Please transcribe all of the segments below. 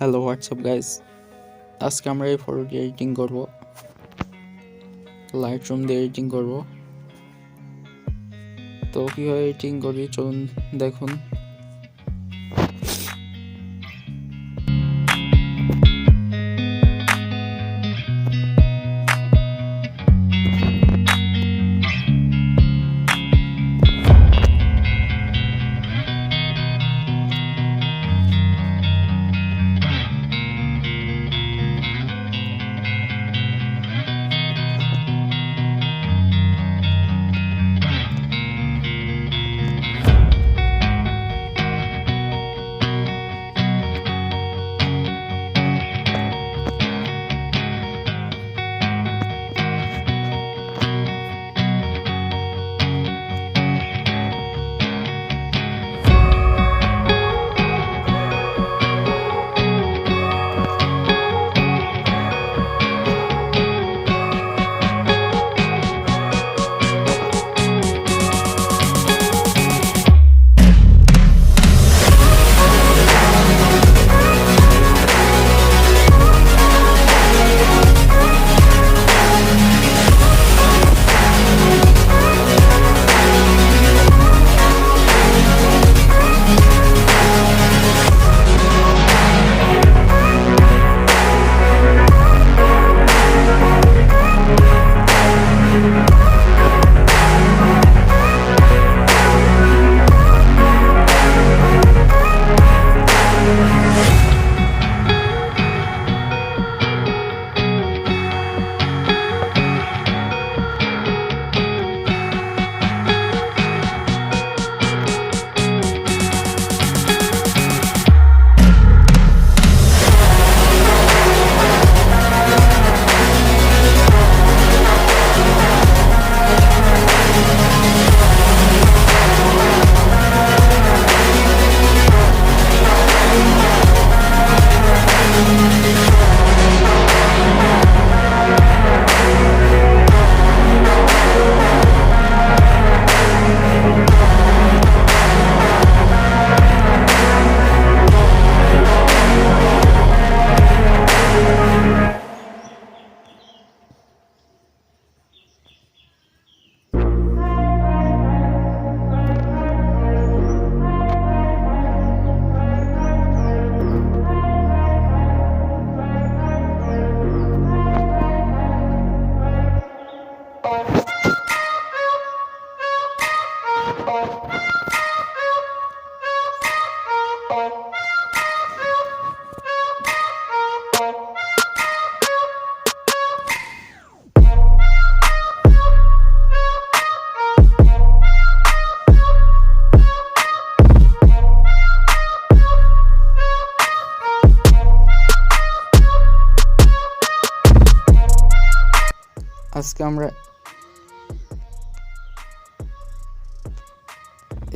Hello WhatsApp guys, আজকে আমরা এই ফটোটি এডিটিং করব, লাইটরুম দিয়ে এডিটিং করব। তো কীভাবে এডিটিং করি চলুন দেখুন। আজকে আমরা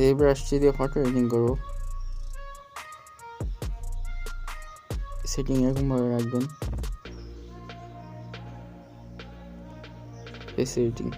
এই ব্রাশটি দিয়ে ফটো এডিটিং করব। সেটিং এরকম ভাবে রাখবেন, face editing.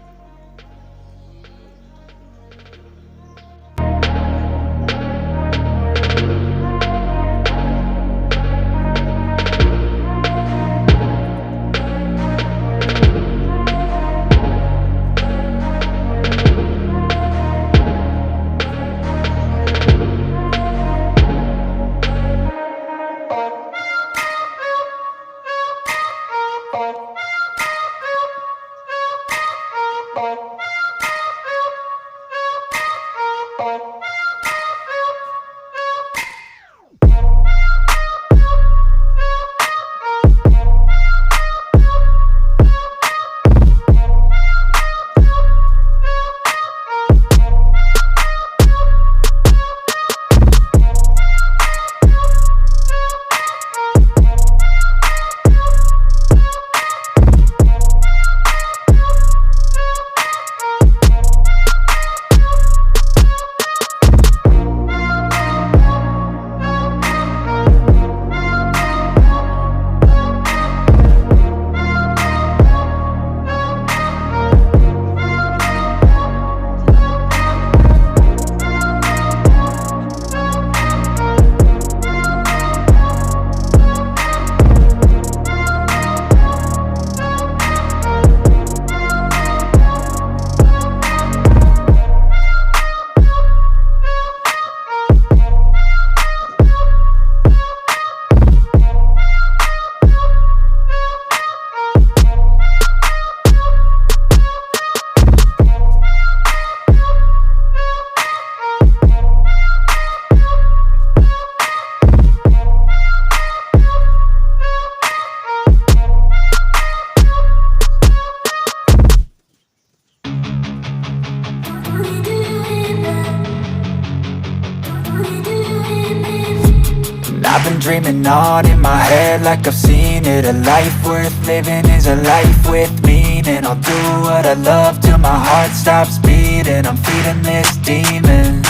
dreaming on in my head like I've seen it. A life worth living is a life with meaning. I'll do what I love till my heart stops beating. I'm feeding this demon.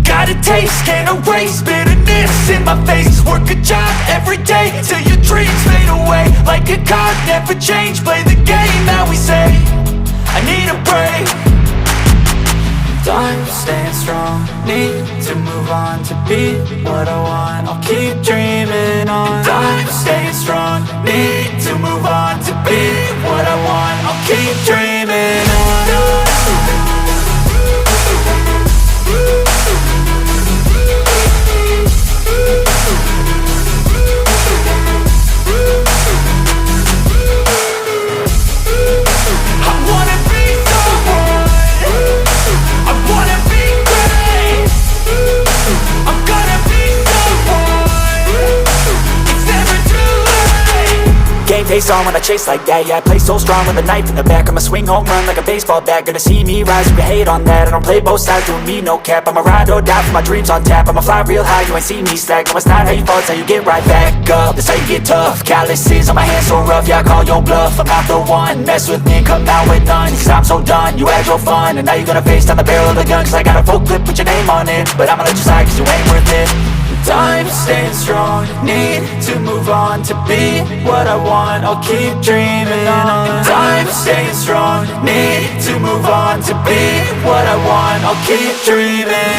Got a taste, can't erase bitterness in my face. Work a job every day till your dreams fade away. Like a card, never change, play the game that we say. I need a break. I'm staying strong, need to move on to be what I want. I'll keep dreaming on. I'm staying strong, need to move on to be what I want. I'll keep dreaming on. Face on when I chase like that. Yeah, I play so strong with a knife in the back. I'ma swing home run like a baseball bat. Gonna see me rise, you can hate on that. I don't play both sides, doing me no cap. I'ma ride or die for my dreams on tap. I'ma fly real high, you ain't see me slack. No, it's not how you fall, it's how you get right back up. That's how you get tough. Calluses on my hands so rough, yeah, I call your bluff. I'm not the one, mess with me and come out with none. Cause I'm so done, you had your fun. And now you're gonna face down the barrel of the gun. Cause I got a full clip with your name on it. But I'ma let you slide cause you ain't worth it. I'm staying strong, need to move on to be what I want. I'll keep dreaming on. I'm staying strong, need to move on to be what I want. I'll keep dreaming